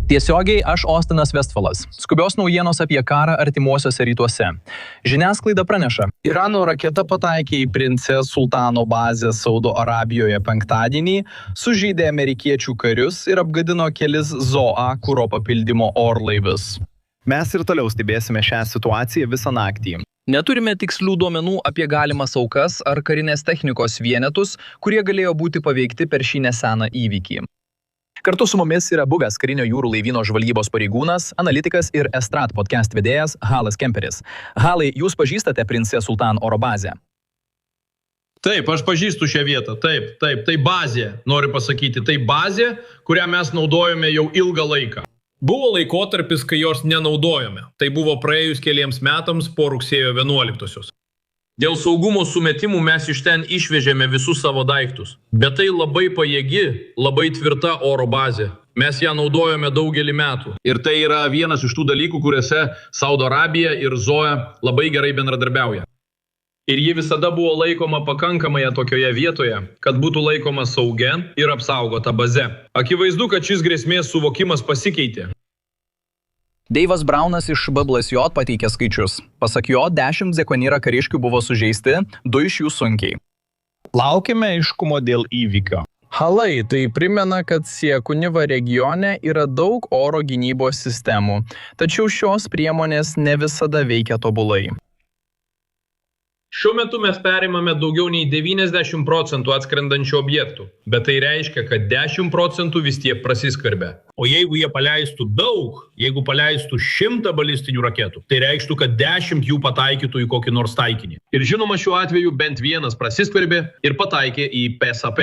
Tiesiogiai aš Ostinas Vestfalas. Skubios naujienos apie karą artimuosiuose rytuose. Žiniasklaida praneša. Irano raketa pataikė į princės Sultano bazę Saudo Arabijoje penktadienį, sužeidė amerikiečių karius ir apgadino kelis ZOA kuro papildymo orlaivius. Mes ir toliau stebėsime šią situaciją visą naktį. Neturime tikslių duomenų apie galimas aukas ar karinės technikos vienetus, kurie galėjo būti paveikti per šį neseną įvykį. Kartu su mumis yra buvęs karinio jūrų laivyno žvalgybos pareigūnas, analitikas ir Estrat podcast vedėjas Halas Kemperis. Halai, jūs pažįstate princę Sultan oro bazę? Taip, aš pažįstu šią vietą. Taip, tai bazė, noriu pasakyti. Tai bazė, kurią mes naudojame jau ilgą laiką. Buvo laikotarpis, kai jos nenaudojome. Tai buvo praėjus keliems metams po rugsėjo 11-osios. Dėl saugumo sumetimų mes iš ten išvežėme visus savo daiktus. Bet tai labai pajėgi, labai tvirta oro bazė. Mes ją naudojame daugelį metų. Ir tai yra vienas iš tų dalykų, kuriuose Saudo Arabija ir ZOA labai gerai bendradarbiauja. Ir ji visada buvo laikoma pakankamai tokioje vietoje, kad būtų laikoma saugia ir apsaugota baze. Akivaizdu, kad šis grėsmės suvokimas pasikeitė. Deivas Braunas iš BBLSJ pateikė skaičius. Pasak jo, 10 Zekonira kariškių buvo sužeisti, 2 iš jų sunkiai. Laukime aiškumo dėl įvykio. Halai, tai primena, kad Siekuniva regione yra daug oro gynybos sistemų, tačiau šios priemonės ne visada veikia tobulai. Šiuo metu mes perimame daugiau nei 90% atskrendančių objektų, bet tai reiškia, kad 10% vis tiek prasiskverbia. O jeigu jie paleistų daug, jeigu paleistų 100 balistinių raketų, tai reikštų, kad 10 jų pataikytų į kokį nors taikinį. Ir žinoma, šiuo atveju bent vienas prasiskverbė ir pataikė į PSAP.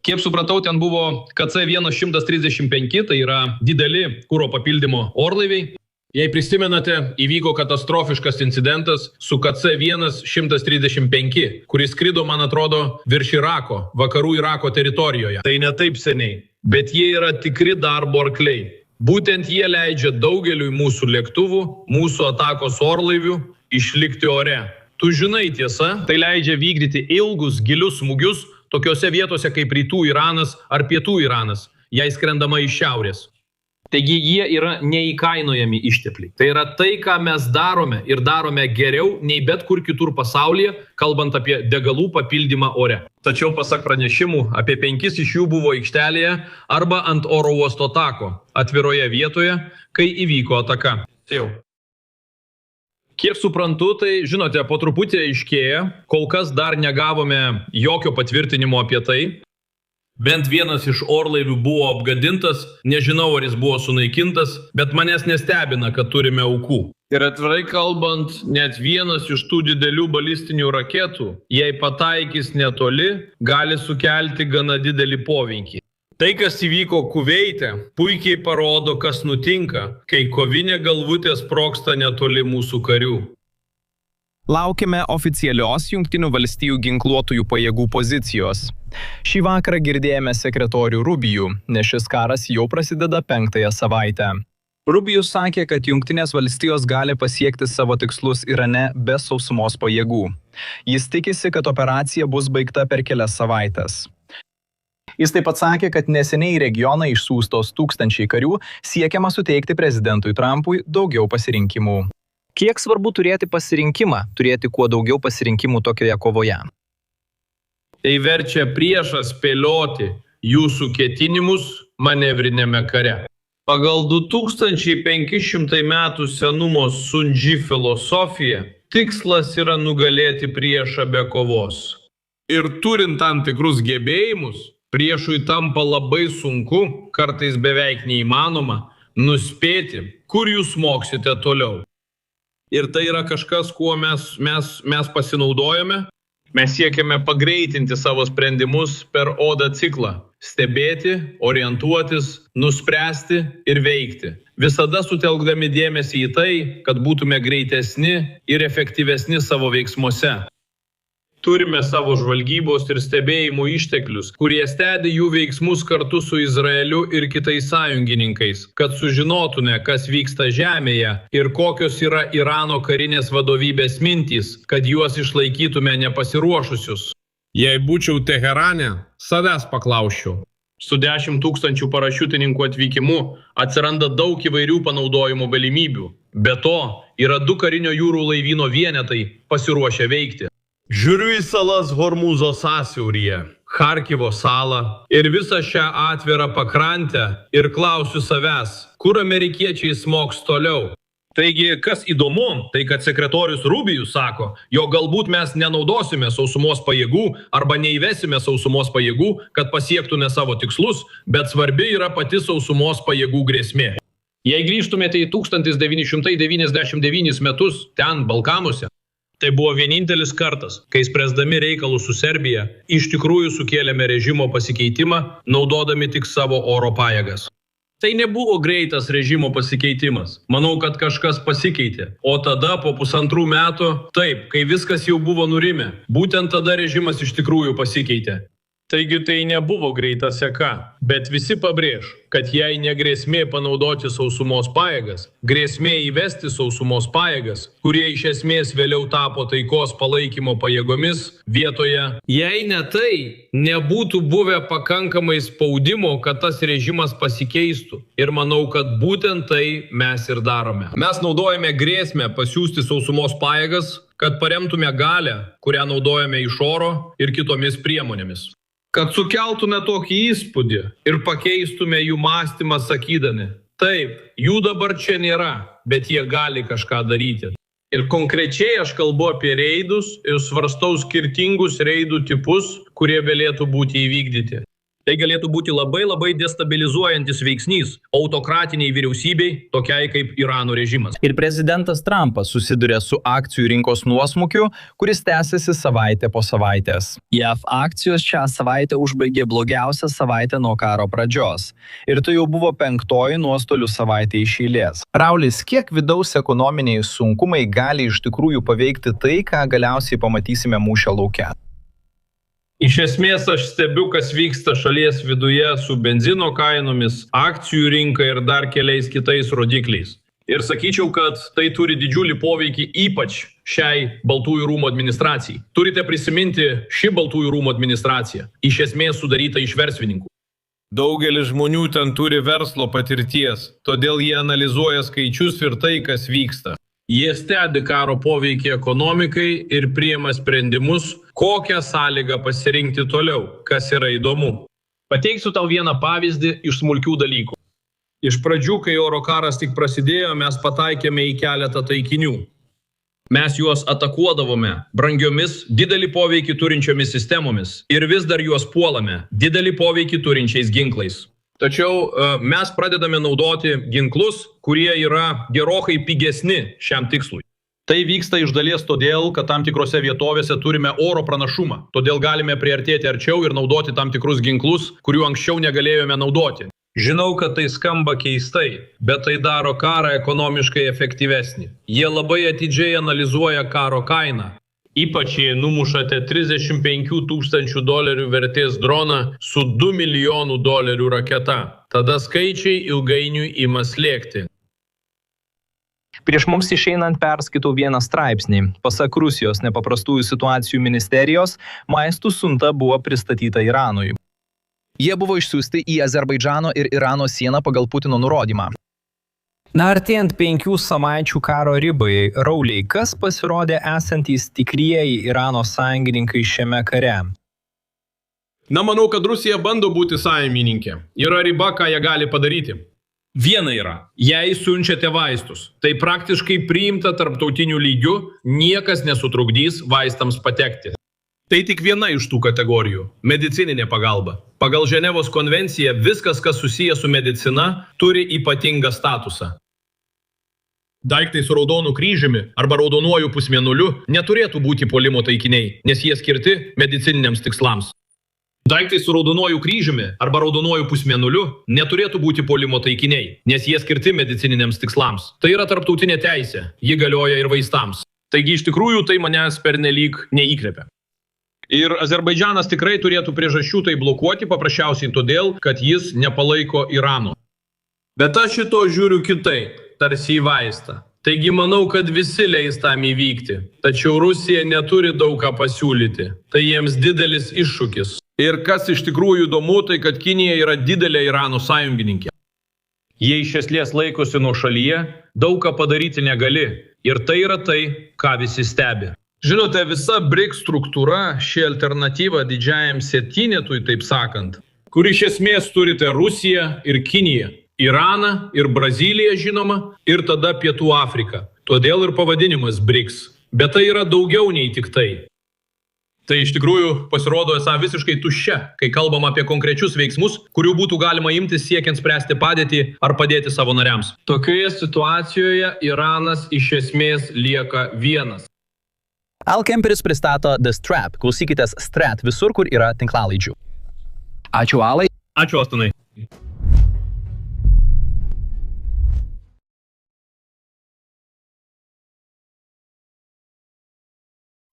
Kiek supratau, ten buvo KC-135, tai yra dideli kuro papildymo orlaiviai. Jei prisimenate, įvyko katastrofiškas incidentas su KC-135, kuris skrido, man atrodo, virš Irako, vakarų Irako teritorijoje. Tai ne taip seniai, bet jie yra tikri darbo arkliai. Būtent jie leidžia daugeliui mūsų lėktuvų, mūsų atakos orlaivių išlikti ore. Tu žinai, tiesa, tai leidžia vykdyti ilgus, gilius smūgius tokiose vietose kaip Rytų Iranas ar Pietų Iranas, jei skrendama iš šiaurės. Taigi jie yra neįkainojami ištekliai. Tai yra tai, ką mes darome ir darome geriau nei bet kur kitur pasaulyje, kalbant apie degalų papildymą ore. Tačiau pasak pranešimų, apie 5 iš jų buvo aikštelėje arba ant oro uosto tako, atviroje vietoje, kai įvyko ataka. Kiek suprantu, tai, žinote, po truputį aiškėja, kol kas dar negavome jokio patvirtinimo apie tai. Bent vienas iš orlaivių buvo apgadintas, nežinau, ar jis buvo sunaikintas, bet manęs nestebina, kad turime aukų. Ir atvirai kalbant, net vienas iš tų didelių balistinių raketų, jei pataikys netoli, gali sukelti gana didelį poveikį. Tai, kas įvyko Kuveite, puikiai parodo, kas nutinka, kai kovinė galvutė sprogsta netoli mūsų karių. Laukime oficialios Jungtinių valstijų ginkluotųjų pajėgų pozicijos. Šį vakarą girdėjome sekretorių Rubijų, nes šis karas jau prasideda 5-ąją savaitę. Rubijus sakė, kad Jungtinės valstijos gali pasiekti savo tikslus Irane be sausumos pajėgų. Jis tikisi, kad operacija bus baigta per kelias savaites. Jis taip pat sakė, kad neseniai į regioną išsiųstos 1000 karių siekiama suteikti prezidentui Trumpui daugiau pasirinkimų. Kiek svarbu turėti pasirinkimą, turėti kuo daugiau pasirinkimų tokioje kovoje? Tai verčia priešą spėlioti jūsų ketinimus manevrinėme kare. Pagal 2500 metų senumo Sundži filosofiją, tikslas yra nugalėti priešą be kovos. Ir turint tam tikrus gebėjimus, priešui tampa labai sunku, kartais beveik neįmanoma, nuspėti, kur jūs smoksite toliau. Ir tai yra kažkas, kuo mes pasinaudojame. Mes siekiame pagreitinti savo sprendimus per ODA ciklą. Stebėti, orientuotis, nuspręsti ir veikti. Visada sutelkdami dėmesį į tai, kad būtume greitesni ir efektyvesni savo veiksmuose. Turime savo žvalgybos ir stebėjimų išteklius, kurie stebi jų veiksmus kartu su Izraeliu ir kitais sąjungininkais, kad sužinotume, kas vyksta žemėje ir kokios yra Irano karinės vadovybės mintys, kad juos išlaikytume nepasiruošusius. Jei būčiau Teherane, savęs paklausčiau, Su 10 000 parašiutininkų atvykimu atsiranda daug įvairių panaudojimo galimybių. Be to, yra 2 karinio jūrų laivyno vienetai pasiruošę veikti. Žiūriu į salas Hormūzo sąsiauryje, Charkivo salą ir visą šią atvirą pakrantę ir klausiu savęs, kur amerikiečiai smogs toliau. Taigi, kas įdomu, tai kad sekretorius Rubijus sako, jog galbūt mes nenaudosime sausumos pajėgų arba neįvesime sausumos pajėgų, kad pasiektume savo tikslus, bet svarbi yra pati sausumos pajėgų grėsmė. Jei grįžtumėte į 1999 metus ten, Balkanuose, tai buvo vienintelis kartas, kai spręsdami reikalus su Serbija, iš tikrųjų sukėlėme režimo pasikeitimą, naudodami tik savo oro pajėgas. Tai nebuvo greitas režimo pasikeitimas. Manau, kad kažkas pasikeitė. O tada po 1,5 metų, taip, kai viskas jau buvo nurimę, būtent tada režimas iš tikrųjų pasikeitė. Taigi tai nebuvo greita seka, bet visi pabrėž, kad jei ne grėsmė panaudoti sausumos pajėgas, grėsmė įvesti sausumos pajėgas, kurie iš esmės vėliau tapo taikos palaikymo pajėgomis vietoje. Jei ne tai, nebūtų buvę pakankamai spaudimo, kad tas režimas pasikeistų. Ir manau, kad būtent tai mes ir darome. Mes naudojame grėsmę pasiųsti sausumos pajėgas, kad paremtume galę, kurią naudojame iš oro ir kitomis priemonėmis. Kad sukeltume tokį įspūdį ir pakeistume jų mąstymą sakydami, taip, jų dabar čia nėra, bet jie gali kažką daryti. Ir konkrečiai aš kalbu apie reidus ir svarstau skirtingus reidų tipus, kurie galėtų būti įvykdyti. Tai galėtų būti labai destabilizuojantis veiksnys autokratiniai vyriausybei, tokiai kaip Irano režimas. Ir prezidentas Trumpas susiduria su akcijų rinkos nuosmukiu, kuris tęsiasi savaitę po savaitės. JAV akcijos šią savaitę užbaigė blogiausią savaitę nuo karo pradžios. Ir tai jau buvo 5. nuostolių savaitė iš eilės. Raulis, kiek vidaus ekonominiai sunkumai gali iš tikrųjų paveikti tai, ką galiausiai pamatysime mūšio lauke? Iš esmės aš stebiu, kas vyksta šalies viduje su benzino kainomis, akcijų rinka ir dar keliais kitais rodikliais. Ir sakyčiau, kad tai turi didžiulį poveikį ypač šiai Baltųjų rūmų administracijai. Turite prisiminti, ši Baltųjų rūmų administracija iš esmės sudaryta iš verslininkų. Daugelis žmonių ten turi verslo patirties, todėl jie analizuoja skaičius ir tai, kas vyksta. Jie stebi karo poveikį ekonomikai ir priima sprendimus, kokią sąlygą pasirinkti toliau, kas yra įdomu. Pateiksiu tau vieną pavyzdį iš smulkių dalykų. Iš pradžių, kai oro karas tik prasidėjo, mes pataikėme į keletą taikinių. Mes juos atakuodavome brangiomis, didelį poveikį turinčiomis sistemomis ir vis dar juos puolame didelį poveikį turinčiais ginklais. Tačiau mes pradedame naudoti ginklus, kurie yra gerokai pigesni šiam tikslui. Tai vyksta iš dalies todėl, kad tam tikrose vietovėse turime oro pranašumą. Todėl galime priartėti arčiau ir naudoti tam tikrus ginklus, kurių anksčiau negalėjome naudoti. Žinau, kad tai skamba keistai, bet tai daro karą ekonomiškai efektyvesnį. Jie labai atidžiai analizuoja karo kainą. Ypač jei numušate $35 000 vertės droną su $2 milijonų raketa. Tada skaičiai ilgainiui ima slėgti. Prieš mums išeinant perskaitau vieną straipsnį. Pasak Rusijos nepaprastųjų situacijų ministerijos, maistų siunta buvo pristatyta Iranui. Jie buvo išsiųsti į Azerbaidžano ir Irano sieną pagal Putino nurodymą. Artėjant 5 savaičių karo ribai, Rauliai, kas pasirodė esantys tikrieji Irano sąjungininkai šiame kare? Manau, kad Rusija bando būti sąjungininkė. Yra riba, ką jie gali padaryti. Viena yra, jei siunčiate vaistus, tai praktiškai priimta tarptautiniu lygiu, niekas nesutrukdys vaistams patekti. Tai tik viena iš tų kategorijų – medicininė pagalba. Pagal Ženevos konvenciją viskas, kas susiję su medicina, turi ypatingą statusą. Daiktai su raudonu kryžiumi arba raudonuoju pusmėnuliu neturėtų būti puolimo taikiniai, nes jie skirti medicininiams tikslams. Daiktai su raudonuoju kryžiumi arba raudonuoju pusmėnuliu neturėtų būti puolimo taikiniai, nes jie skirti medicininiams tikslams. Tai yra tarptautinė teisė, ji galioja ir vaistams. Taigi iš tikrųjų tai manęs pernelyg neįkvepia. Ir Azerbaidžanas tikrai turėtų priežasčių tai blokuoti, paprasčiausiai todėl, kad jis nepalaiko Irano. Bet aš šito žiūriu kitaip, tarsi į vaistą. Taigi manau, kad visi leis tam įvykti. Tačiau Rusija neturi daug ką pasiūlyti. Tai jiems didelis iššūkis. Ir kas iš tikrųjų įdomu, tai kad Kinija yra didelė Irano sąjungininkė. Jie iš esmės laikosi nuo šalyje, daug ką padaryti negali. Ir tai yra tai, ką visi stebi. Žinote, visa BRICS struktūra, ši alternatyva didžiajam septynetui, taip sakant, kur iš esmės turite Rusiją ir Kiniją, Iraną ir Braziliją žinoma, ir tada Pietų Afriką. Todėl ir pavadinimas BRICS. Bet tai yra daugiau nei tik tai. Tai iš tikrųjų pasirodo esą visiškai tuščia, kai kalbam apie konkrečius veiksmus, kurių būtų galima imtis siekiant spręsti padėtį ar padėti savo nariams. Tokioje situacijoje Iranas iš esmės lieka vienas. Alkemperis pristato The Strap. Klausykitės Strat visur, kur yra tinklalaidžių. Ačiū Alai. Ačiū Ostinai.